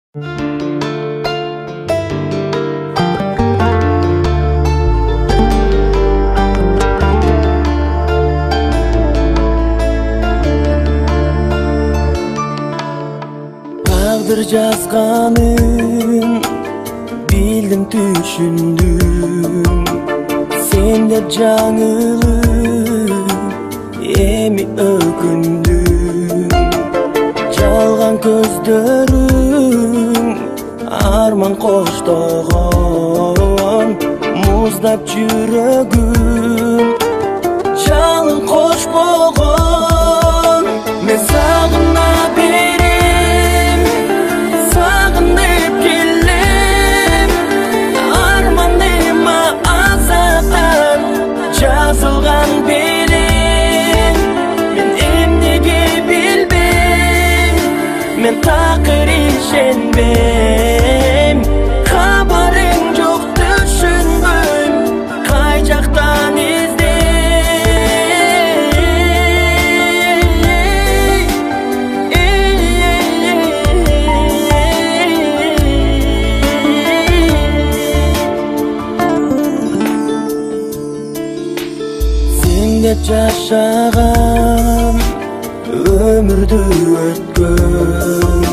Taqdir жазғанын bildim түшүндүм. Sen деп жаңылып эми өкүндүм. Жалган көздөрүң арман коштогон, муздап жүрөгүм жалын кош болгон. Мен сагына берем, сагынып келем, арманыма азаттан жазылган белем. Мен эмнеге билбейм, мен такыр ишенбейм. Кабарың жок түшүнбөйм, кай жактан деп жашаган, өмүрдү өткөн,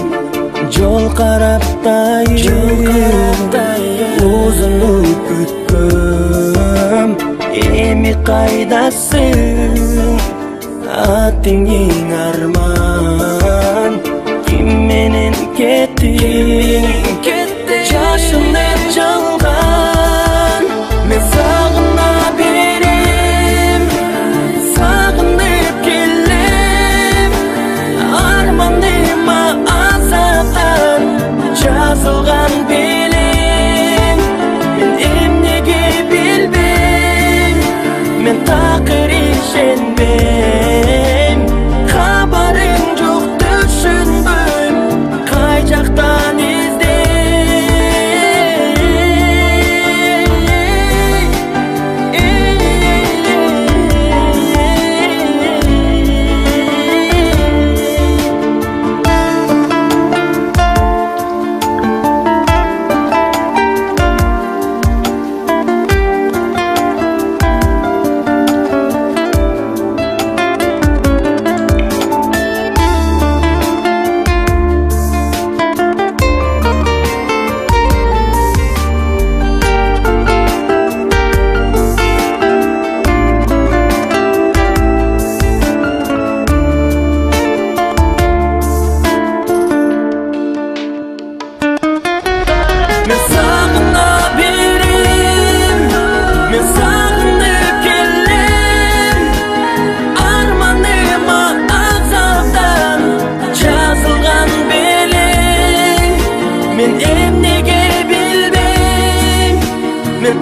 жол караптайын узунуп күткөм. Эми кайдасың, атыңың арман, ким менен кеттиң? Жашым деп жалган, мен сагына берем, сагынып келем, арманыма азаттан жазылган белем. Мен эмнеге билбейм, мен такыр ишенбейм. Кабарың жок түшүнбөйм, кай жактан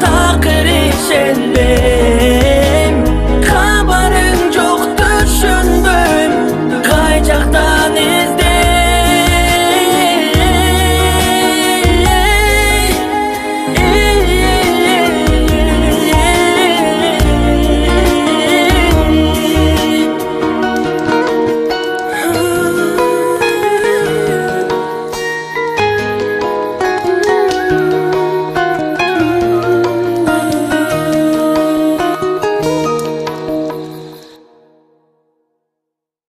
takır ишенбейм.